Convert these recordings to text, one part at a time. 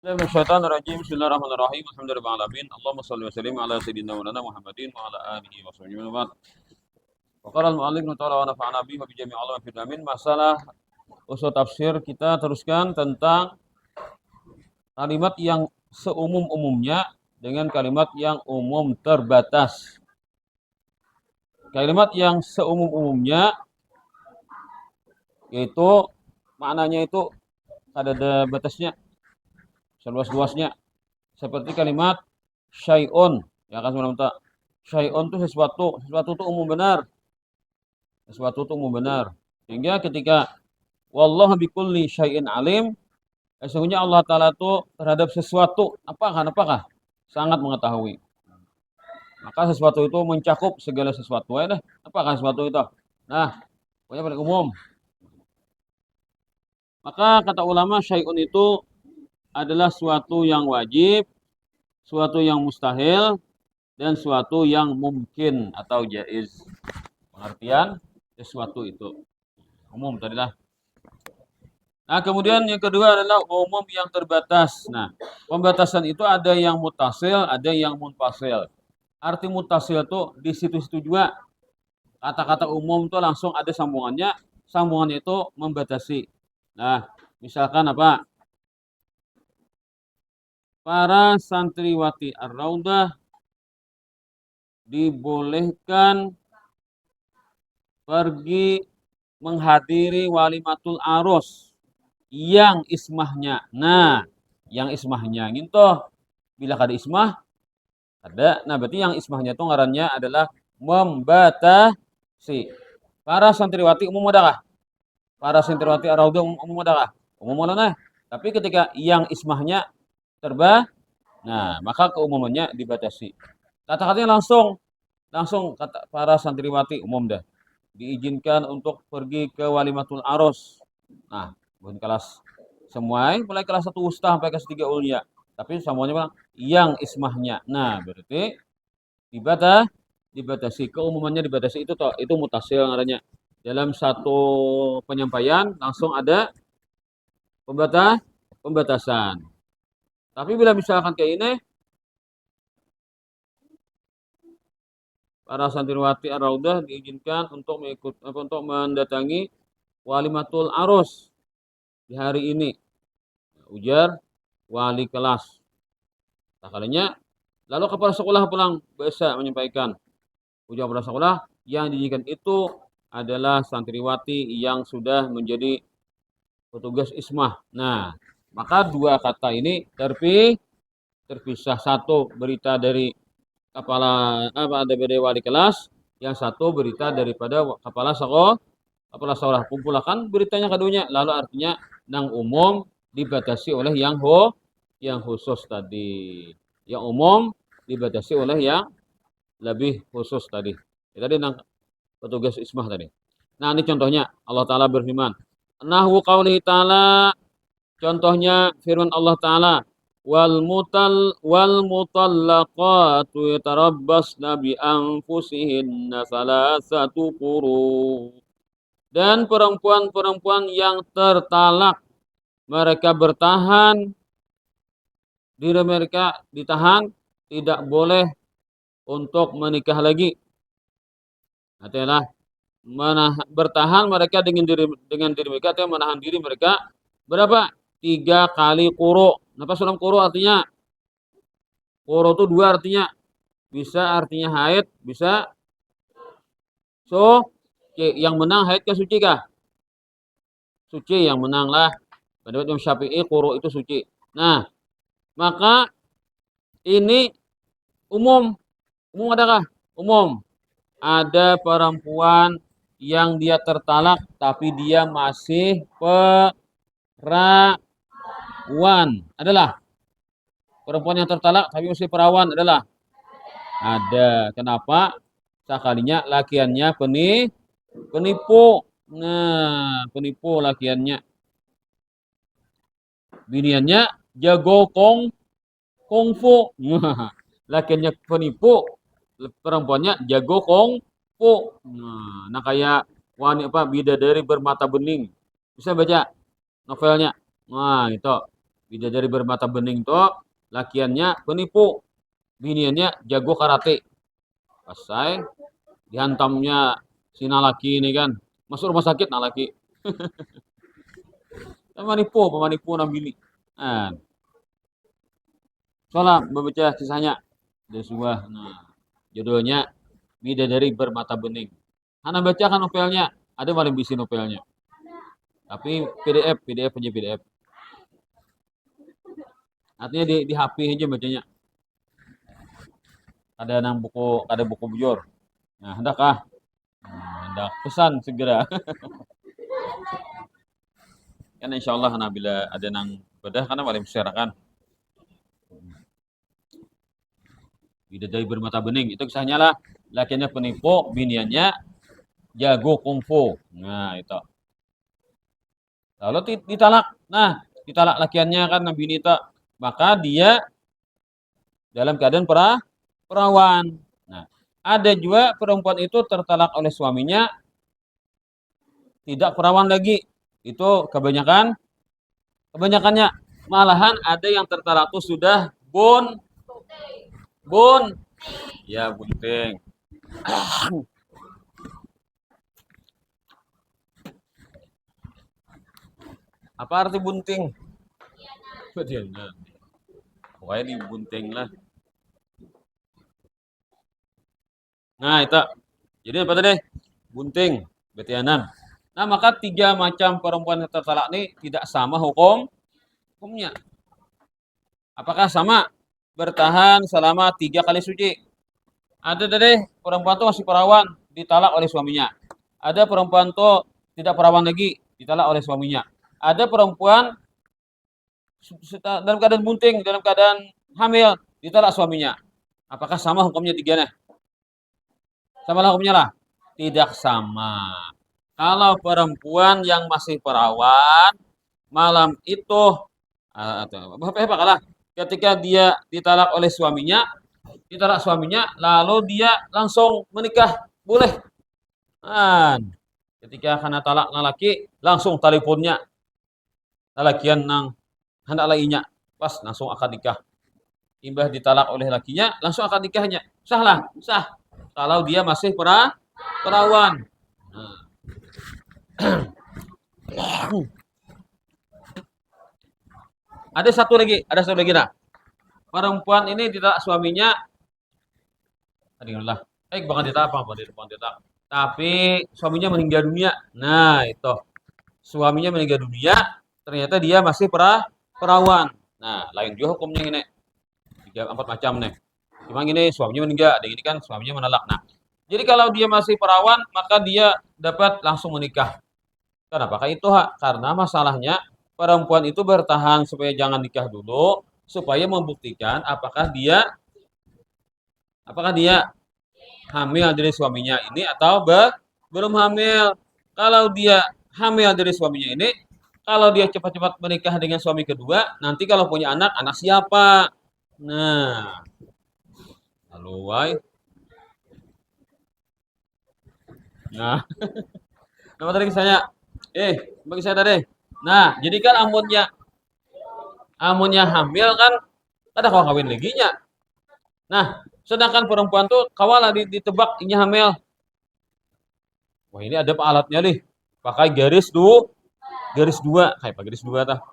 Bismillahirrahmanirrahim. Bismillahirrahmanirrahim. Alhamdulillahirabbil alamin. Allahumma shalli wa sallim ala sayyidina Maulana Muhammadin wa ala alihi wa sahbihi wa ba'd. Wa qala al-mu'allif ta'ala wa nafa'ana bihi wa bi jami'i ulama fil amin. Masalah usul tafsir kita teruskan tentang kalimat yang seumum-umumnya dengan kalimat yang umum terbatas. Kalimat yang seumum-umumnya yaitu maknanya itu ada batasnya, seluas-luasnya. Seperti kalimat syai'un, ya kan sebenarnya. Syai'un itu sesuatu itu umum benar. Sesuatu itu umum benar. Sehingga ketika wallahu bikulli syai'in alim, sesungguhnya Allah Ta'ala itu terhadap sesuatu, apakah sangat mengetahui. Maka sesuatu itu mencakup segala sesuatu. Ya deh. Apakah sesuatu itu? Nah, pokoknya paling umum. Maka kata ulama syai'un itu adalah suatu yang wajib, suatu yang mustahil, dan suatu yang mungkin atau jaiz. Pengertian sesuatu itu umum tadilah. Nah, kemudian yang kedua adalah umum yang terbatas. Nah, pembatasan itu ada yang mutasil, ada yang munfasil. Arti mutasil itu di situ-situ juga. Kata-kata umum itu langsung ada sambungannya. Sambungannya itu membatasi. Nah, misalkan apa? Para santriwati ar-raudah dibolehkan pergi menghadiri walimatul arus yang ismahnya. Nah, yang ismahnya gitu. Bila ada ismah, ada. Nah, berarti yang ismahnya itu ngarannya adalah membatasi. Para santriwati umum adakah? Para santriwati ar-raudah umum adakah? Umum mana? Tapi ketika yang ismahnya nah, maka keumumannya dibatasi. Kata-katanya langsung kata para santriwati umum dah. Diizinkan untuk pergi ke walimatul arus. Nah, bukan kelas semua, mulai kelas 1 ustaz sampai kelas 3 ulia. Tapi semuanya bilang yang ismahnya. Nah, berarti dibatasi, keumumannya dibatasi itu mutasil namanya. Dalam satu penyampaian langsung ada pembatasan. Tapi bila misalkan kayak ini, para santriwati ar-raudah diizinkan untuk mendatangi walimatul arus di hari ini. Ujar wali kelas. Tak kalinya lalu kepala sekolah pulang bisa menyampaikan. Ujar kepala sekolah yang diizinkan itu adalah santriwati yang sudah menjadi petugas ismah. Nah, maka dua kata ini terpisah. Satu berita dari dari wali kelas, yang satu berita daripada kepala sekolah. Kumpulkan beritanya keduanya, lalu artinya nang umum dibatasi oleh yang khusus tadi. Yang umum dibatasi oleh yang lebih khusus tadi. Tadi nang petugas ismah tadi. Nah, ini contohnya Allah Ta'ala berfirman. Nahwu qaulihi ta'ala, contohnya firman Allah Ta'ala, wal mutallaqatu yatarabbasna bi anfusihinna salasatu quru. Dan perempuan-perempuan yang tertalak, mereka bertahan, diri mereka ditahan, tidak boleh untuk menikah lagi. Artinya bertahan mereka dengan diri mereka, atau menahan diri mereka berapa? 3 kali quru. Apa sulam quru artinya? Quru itu 2 artinya. Bisa artinya haid, bisa yang menang haid ke suci kah? Suci yang menang lah. Pada Imam Syafi'i quru itu suci. Nah, maka ini umum. Umum adakah? Umum. Ada perempuan yang dia tertalak tapi dia masih perawan. Adalah perempuan yang tertalak tapi masih perawan adalah ada. Kenapa? Sekalinya lakiannya penipu. Nah, penipu lakiannya. Biniannya jago kungfu. Lakiannya penipu, perempuannya jago kungfu. Nah, kayak wanita bidadari bermata bening. Bisa baca novelnya. Nah, itu. Bidadari bermata bening tuh lakiannya penipu, biniannya jago karate. Pasai dihantamnya si nalaki ini kan masuk rumah sakit nalaki. Pemanipu nabili. Nah, soalnya membaca kisahnya dari sebuah judulnya Bidadari Bermata Bening. Hana baca kan novelnya, ada paling bisi novelnya. Tapi PDF aja PDF. Artinya di HP aja bacanya. Ada buku bujur. Nah, hendakkah? Hendak pesan segera. Kan insya Allah bila ada nang bedah karena paling kan. Bidadari bermata bening itu kisahnya lah. Lakinya penipu, biniannya jago kungfu. Nah, itu. Lalu ditalak. Nah, ditalak lakiannya kan bini itu. Maka dia dalam keadaan perawan. Nah, ada juga perempuan itu tertalak oleh suaminya tidak perawan lagi. Itu kebanyakannya malahan ada yang tertalak itu sudah bun ya bunting. Apa arti bunting? Nah, pokoknya di bunting lah. Nah, itu. Jadi apa tadi? Bunting, betianan. Nah, maka 3 macam perempuan yang tertalak ini tidak sama hukumnya. Apakah sama? Bertahan selama 3 kali suci. Ada tadi perempuan itu masih perawan, ditalak oleh suaminya. Ada perempuan itu tidak perawan lagi, ditalak oleh suaminya. Ada perempuan dalam keadaan bunting, dalam keadaan hamil, ditalak suaminya. Apakah sama hukumnya 3-nya? Sama lah hukumnya lah. Tidak sama. Kalau perempuan yang masih perawan, malam itu, apa kalah? Ketika dia ditalak oleh suaminya, lalu dia langsung menikah, boleh. Ketika kena talak laki, langsung teleponnya, lalakian nang hendak lainnya, pas langsung akad nikah. Imbah ditalak oleh lakinya, langsung akad nikahnya. Sah. Kalau dia masih perawan. Nah. Ada satu lagi nah. Perempuan ini ditalak suaminya, adillah. Bukan ditalak apa, bukan ditalak. Tapi suaminya meninggal dunia. Nah, itu. Suaminya meninggal dunia, ternyata dia masih perawan. Nah, lain juga hukumnya ini. 3-4 macam nih. Cuma ini suaminya meninggal, dan ini kan suaminya menolak. Nah, jadi kalau dia masih perawan, maka dia dapat langsung menikah. Kenapa? Itu karena masalahnya perempuan itu bertahan supaya jangan nikah dulu, supaya membuktikan apakah dia hamil dari suaminya ini atau belum hamil. Kalau dia hamil dari suaminya ini, kalau dia cepat-cepat menikah dengan suami kedua, nanti kalau punya anak siapa? Nah, lalu why? Nah, nama tadi saya, bagi saya tadi. Nah, jadi kan amunnya hamil kan, ada kau kawin leginya. Nah, sedangkan perempuan tuh kawalah ditebak ini hamil. Wah, ini ada alatnya nih. Pakai garis dua, kayak apa garis dua tah.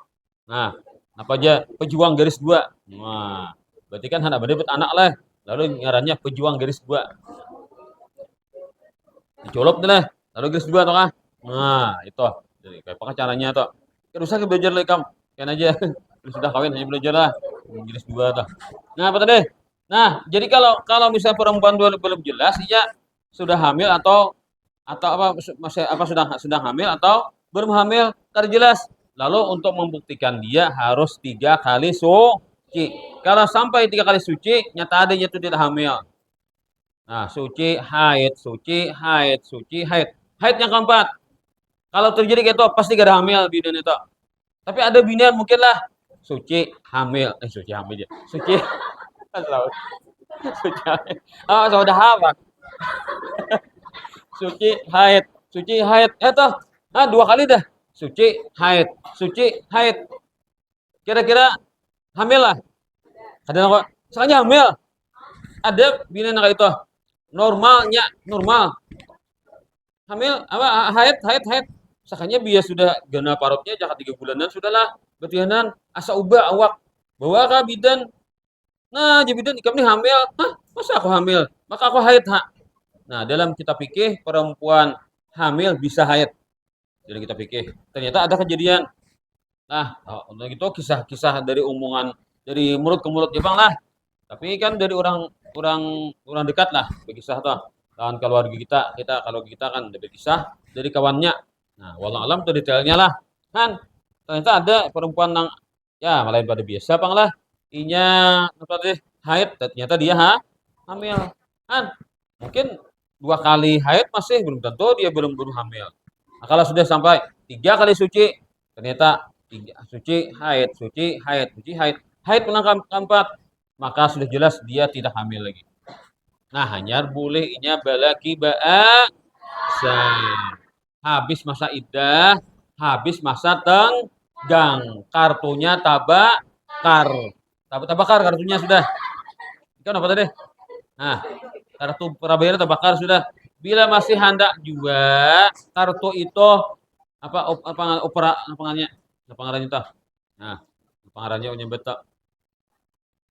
Nah, apa aja pejuang garis dua. Nah, berarti kan anak dapat anak lah. Lalu ngarannya pejuang garis dua. Dicolok deh lah. Lalu garis dua toh kah? Nah, itu. Jadi kayak apa caranya toh? Kan usah belajar lagi kamu. Kan aja. Sudah kawin hanya belajar lah. Garis dua toh. Nah, apa tadi? Nah, jadi kalau misalnya perempuan belum jelas, dia sudah hamil atau apa masih apa sudah hamil atau belum hamil terjelas. Lalu untuk membuktikan dia harus 3 kali suci. Kalau sampai 3 kali suci, nyata adanya itu tidak hamil. Nah, suci, haid, suci, haid, suci, haid. Haid yang keempat. Kalau terjadi gitu pasti gak ada hamil bidan itu. Tapi ada bidan mungkin lah suci, hamil, suci hamil ya. Suci. Suci hamil. Oh, sudah apa? Suci, haid, suci, haid. Tuh. 2 kali dah. Suci, haid, suci, haid. Kira-kira hamil lah. Kadang kok, soalnya hamil. Ada bini nak itu normalnya normal. Hamil apa haid. Sakanya bias sudah gana parutnya jahat 3 bulanan sudahlah. Betianan asa ubah awak. Bawa ka bidan. Nah, jadi bidan ikam nih hamil. Hah? Masa aku hamil? Maka aku haid, ha. Nah, dalam kita pikir perempuan hamil bisa haid. Jadi kita pikir ternyata ada kejadian. Nah, untuk itu kisah-kisah dari omongan dari mulut ke mulut Jepang lah. Tapi kan dari orang dekat lah berkisah tuh. Kawan keluarga kita kalau kita kan berkisah dari kawannya. Nah, walau alam tuh detailnya lah. Kan ternyata ada perempuan yang ya malah pada biasa pang lah. Inya apa deh haid ternyata dia hamil. Kan mungkin 2 kali haid masih belum tentu dia belum belum hamil. Nah, kalau sudah sampai 3 kali suci ternyata suci haid haid pulang keempat maka sudah jelas dia tidak hamil lagi. Nah, hanya boleh inya balaki habis masa iddah, habis masa tenggang, kartunya tabakar. Tabakar kartunya sudah. Kan apa tadi? Nah, kartu prabayar tabakar sudah. Bila masih hendak juga kartu itu apa ngarannya tah. Nah, pengarannya nyebut tak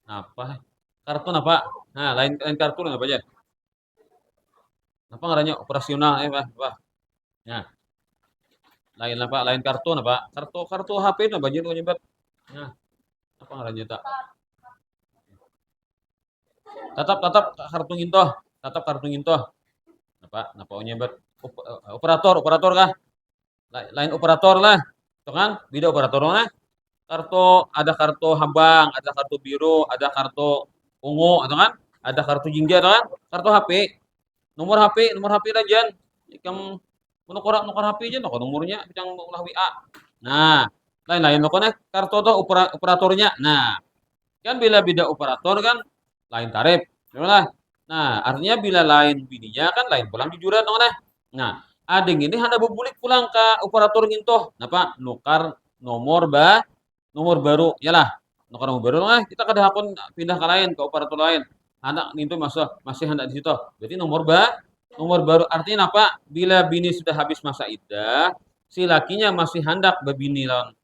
apa? Kartu apa? Nah, lain kartu apa aja? Apa ngarannya operasional Pak. Nah, lain apa? Lain kartu apa? Kartu HP apa aja nyebut. Nah, apa ngarannya tak? Tatap kartu ngintoh, tatap kartu ngintoh. Napa nyebut operator kah? Lain operator lah. Itu kan? Beda operator lah. Ada kartu habang, ada kartu biru, ada kartu ungu, atau kan? Ada kartu jingga, atau kan? Kartu HP, nomor HP lah jan. Ikam nukar HP aja, nomornya yang ulah WA. Nah, lain-lain pokoknya kartu tuh operatornya. Nah, kan bila beda operator kan lain tarif, lah. Nah, artinya bila lain bininya kan lain pulang jujuran dong nah. Nah, ading ini hendak berbulik pulang ke operator ngintoh, napa nukar nomor baru, yalah. Nukar nomor baru lah, kita kada hakun pindah ke lain ke operator lain. Anak itu masih hendak di situ. Berarti nomor baru artinya apa? Bila bini sudah habis masa iddah, si lakinya masih hendak berbini lawan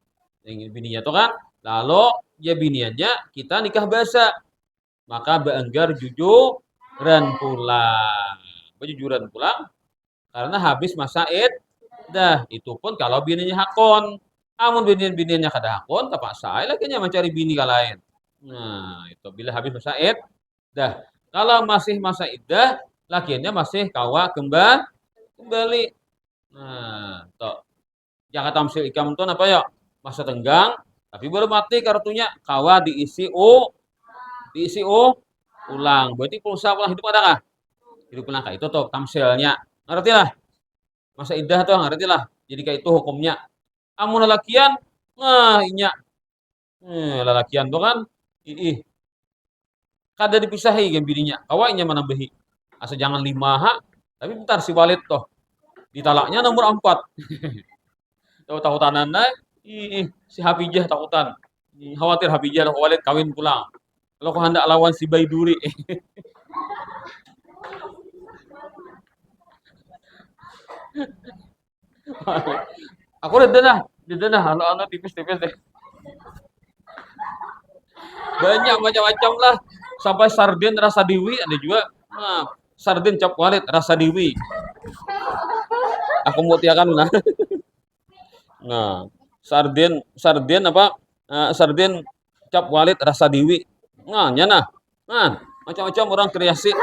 bininya itu kan. Lalu ya biniannya kita nikah bahasa. Maka beenggar jujuran pulang. Berjujuran pulang karena habis masa iddah. Itu pun kalau bininya hakon. Amun bininya kada hakon, terpaksa lakinya mencari bini ka lain. Nah, itu bila habis masa iddah. Kalau masih masa iddah, lakinya masih kawa kembali. Nah, toh. Jangan tamsil ikam itu apa ya? Masa tenggang, tapi baru mati kartunya kawa diisi ulang. Berarti pulsa ulang hidup ada kah? Hidup ulang kah? Itu tuh tamsilnya. Ngerti lah. Masa iddah tuh ngerti lah. Jadi kayak itu hukumnya. Amun lalakian, nah inya. Lalakian tuh kan, ih, kada dipisahi kan bininya. Kawa inya menambahi. Asa jangan 5 tapi bentar si walid toh. Ditalaknya nomor 4. Tahu tananda, si Hafijah takutan. Khawatir Hafijah walid kawin pulang. Kalau kau hendak lawan si Baiduri. Aku udah dah, halo tipis-tipis deh. Banyak macam-macam lah. Sampai sarden rasa dewi ada juga. Nah, sarden cap walid rasa dewi. Aku mau tiakan lah. Nah, sarden apa? Sarden cap walid rasa dewi. Nah, nyana. Nah, macam-macam orang kreasi.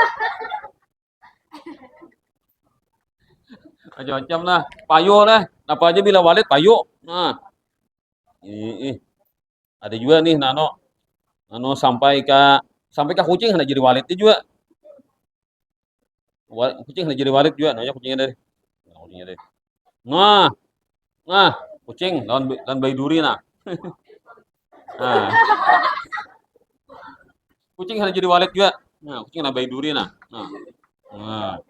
Macam-macam lah. Payo lah. Apa aja bila walid payo. Nah, ada juga nih nano sampai ke kucing hendak jadi walid juga. Kucing hendak jadi walid juga. Nanya kucingnya dari. Nah, kucing lawan bayi duri nah. Nah. Kucing hendak jadi walid juga. Nah, kucing lawan bayi duri nah. Nah.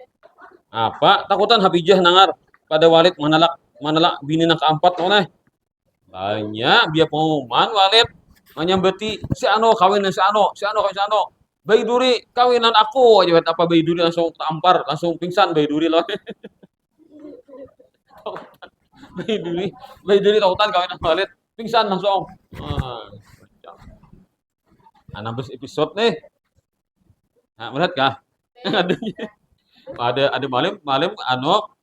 Apa takutan Hafijah nangar pada walid manalak bini nak keempat oleh banyak biar pengumuman walid Menyambeti si Ano kawinan si Ano, si Ano kawin si Ano. Bayi Duri kawinan aku aja apa Bayi Duri langsung tampar, langsung pingsan Bayi Duri loh. Bayi Duri, Bayi Duri tautan kawinan Khalid, pingsan langsung. Ah, nah, episode nih. Nah, melihat kah? Ada malam malam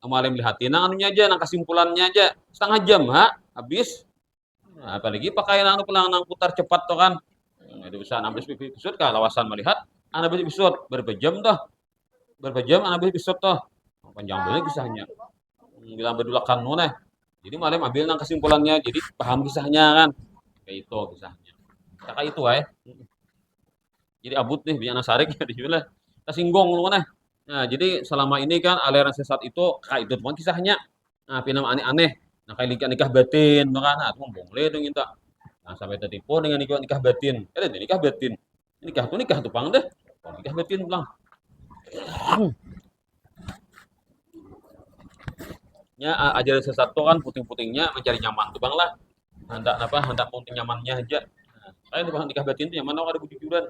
malam lihatin anunya aja, nang kesimpulannya aja setengah jam habis. Nah, apalagi pakaian pelang nang putar cepat tuh kan. Itu bisa nambah episode kah lawasan melihat anak episode berapa jam tuh? Berapa jam anak episode tuh? Panjang banget kisahnya. Bilang berdulakan nih. Jadi malam ambil nang kesimpulannya, jadi paham kisahnya kan. Kayak itu kisahnya. Kayak itu Jadi abut nih biar nasarik ya dibilang. Kita singgung lu nih. Nah, jadi selama ini kan aliran sesat itu kayak itu cuma kisahnya. Nah, pinam aneh-aneh. Nah, kayak nikah batin, tuh kan. Nah, itu boleh dong kita. Nah, sampai tertipu dengan nikah batin. Ada nikah batin. Nikah tuh pang deh. Oh, nikah batin pulang. Ya, ajaran sesat tuh kan puting-putingnya mencari nyaman tuh bang lah. Hendak puting nyamannya aja. Nah, kayak tuh bang nikah batin tuh nyaman ada kejujuran.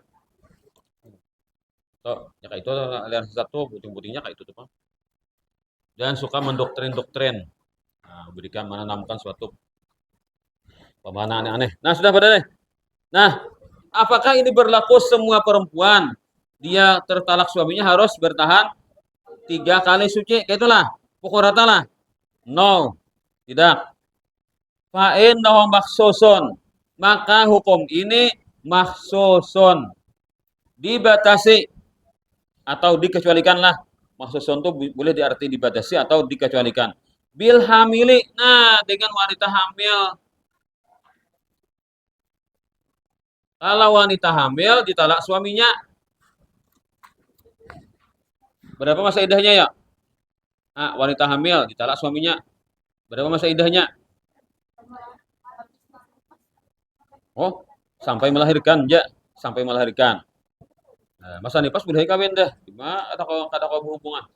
Tuh, ya kayak itu aliran sesat tuh puting-putingnya kayak itu tuh bang. Dan suka mendoktrin-doktrin. Nah, berikan menanamkan suatu pemahaman aneh-aneh. Nah, sudah pada deh. Nah, apakah ini berlaku semua perempuan? Dia tertalak suaminya harus bertahan 3 kali suci. Kayak itulah. Pukul rata lah. No. Tidak. Fa'in nahu maksusun. Maka hukum ini maksusun. Dibatasi. Atau dikecualikan lah. Maksusun itu boleh diarti dibatasi atau dikecualikan. Bil hamili. Nah, dengan wanita hamil. Kalau wanita hamil ditalak suaminya, berapa masa idahnya ya? Wanita hamil ditalak suaminya, berapa masa idahnya? Oh, sampai melahirkan, ya, sampai melahirkan. Nah, masa nifas boleh kawin dah, cuma kata kau berhubungan.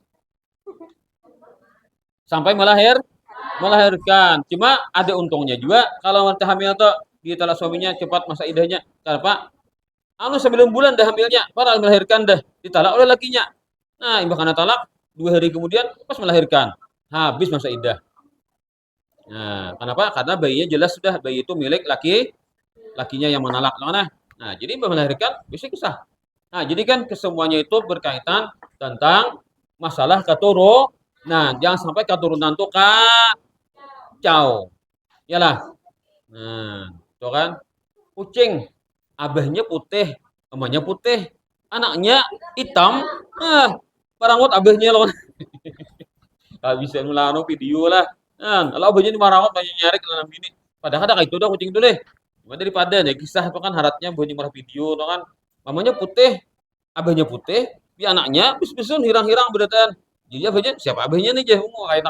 Sampai melahirkan. Cuma ada untungnya juga kalau wanita hamil tuh ditalak suaminya cepat masa idahnya. Kenapa? Sebelum bulan dah hamilnya, padahal melahirkan dah, ditalak oleh lakinya. Nah, imbah karena talak 2 hari kemudian pas melahirkan, habis masa idah. Nah, kenapa? Karena bayinya jelas sudah bayi itu milik lakinya yang menalak. Nah, jadi melahirkan bisa kisah. Nah, jadi kan kesemuanya itu berkaitan tentang masalah keturunan. Nah, jangan sampai keturunan itu kacau. Yalah. Nah, itu kan kucing abahnya putih, emaknya putih, anaknya hitam. Nah, parangot abahnya loh. Gak bisa ngelano video lah. Nah, kalau abahnya di parangot banyak nyari ke dalam ini. Padahal ada kayak itu dah kucing itu deh. Cuma daripada nih kisah itu kan haratnya abahnya marah video, tuh kan. Mamanya putih, abahnya putih, di anaknya bis-bisun hirang-hirang berdatan. Jadi abahnya siapa abahnya nih jah? Kayak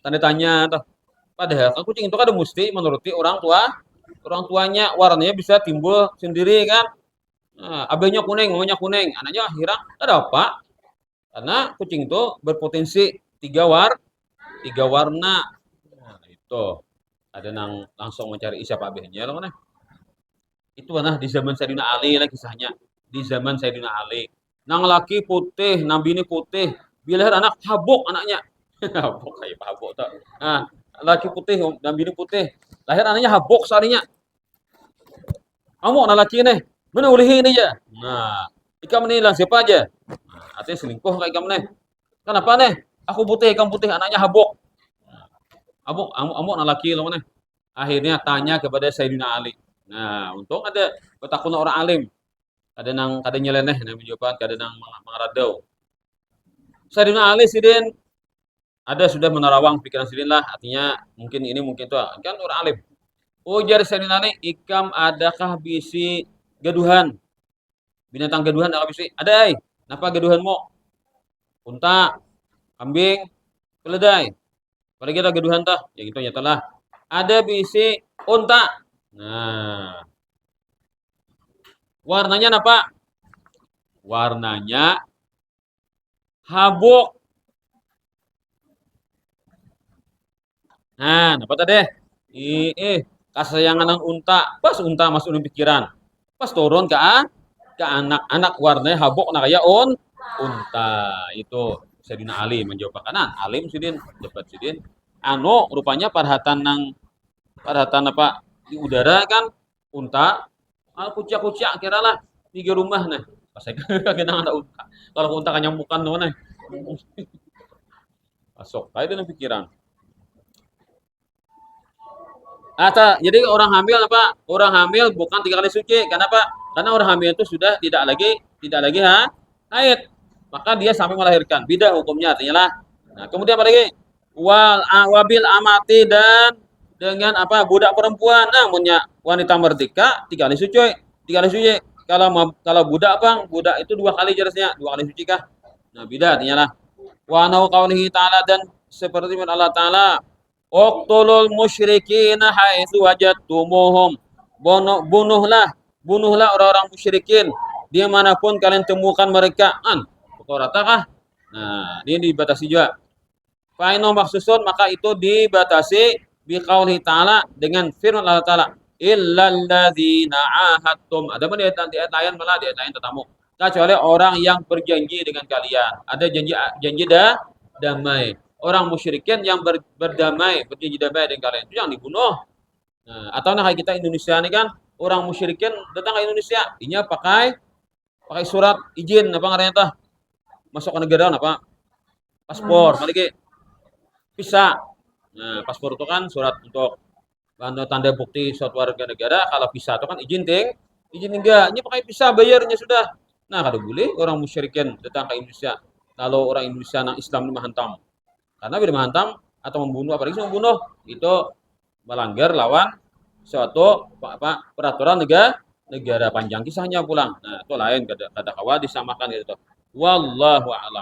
tanda tanya tuh. Padahal kan kucing itu kan ada mesti menuruti orang tuanya warnanya bisa timbul sendiri kan. Nah, abahnya kuning, mamanya kuning, anaknya hirang, ada apa? Karena kucing itu berpotensi tiga warna. Nah, itu ada yang langsung mencari siapa abahnya loh mana? Itu nah di zaman Sayyidina Ali lah kisahnya. Di zaman Sayyidina Ali. Nang laki putih, nabi ini putih. Bila anak habuk anaknya. Habuk kayak habuk tak. Nah, laki putih, nabi ini putih. Lahir anaknya habuk sarinya. Kamu anak laki ini, mana ulihi ini ya? Nah, ikam ini lah siapa aja? Nah, artinya selingkuh kayak kamu nih. Kenapa nih? Aku putih, kamu putih, anaknya habuk. Habuk, kamu anak laki lo mana? Akhirnya tanya kepada Sayyidina Ali. Nah, untung ada betakun orang alim. Kada nyeleneh namanya jawaban, kada nang mangaradau. Sayyidina Ali sidin ada sudah menerawang pikiran sidin lah, artinya mungkin ini mungkin itu kan orang alim. Ujar Sayyidina Ali, ikam adakah bisi gaduhan? Binatang gaduhan adakah bisi? Ada ay. Napa gaduhanmu? Unta, kambing, keledai. Apalagi ada gaduhan tah? Ya gitu nyatalah. Ada bisi unta. Nah, warnanya apa? Warnanya habuk. Nah, apa tadi? Kasayangan unta, pas unta masuk di pikiran. Pas turun ke anak-anak warnanya habok nak kaya unta. Itu Sayyidina Ali menjawab kanan. Alim sidin, cepat sidin. Rupanya parhatan apa di udara kan unta, kuciak-kuciak kira lah tiga rumah nah. Pas saya kena ada unta. Kalau unta kan nyambukan tuh nah. Masuk. Itu yang pikiran. Jadi orang hamil apa? Orang hamil bukan 3 kali suci. Kenapa? Karena orang hamil itu sudah tidak lagi haid. Maka dia sampai melahirkan. Beda hukumnya artinya lah. Nah, kemudian apa lagi? Wabil amati dan dengan apa? Budak perempuan. Nah, punya wanita merdeka 3 kali suci. 3 kali suci. Kalau budak bang, budak itu 2 kali jelasnya. 2 kali suci kah? Nah, beda artinya lah. Wa nau qaulihi ta'ala dan seperti Allah Ta'ala Uqtulul musyrikina haitsu wajadtumuhum. Bunuhlah orang-orang musyrikin dimanapun kalian temukan mereka. Pukul Nah, ini dibatasi juga. Fa'inu maksusun maka itu dibatasi biqauli ta'ala dengan firman Allah Ta'ala. Illal ladzina ahadtum. Ada pun di ayat lain malah di ayat lain tetamu. Kecuali orang yang berjanji dengan kalian. Ada janji damai. Orang musyrikin yang berdamai, berjanji damai dengan kalian itu yang dibunuh. Nah, atau nah kita Indonesia ini kan orang musyrikin datang ke Indonesia, inya pakai surat izin apa ngarannya tah? Masuk ke negara apa? Paspor, balik visa. Nah, paspor itu kan surat untuk tanda bukti suatu warga negara. Kalau visa itu kan izin enggak. Ini pakai visa bayarnya sudah. Nah, kalau boleh orang musyrikin datang ke Indonesia. Kalau orang Indonesia yang Islam ini menghantam. Karena bila menghantam atau membunuh apalagi membunuh itu melanggar lawan suatu peraturan negara panjang kisahnya pulang. Nah, itu lain kada kawa disamakan gitu. Wallahu a'lam.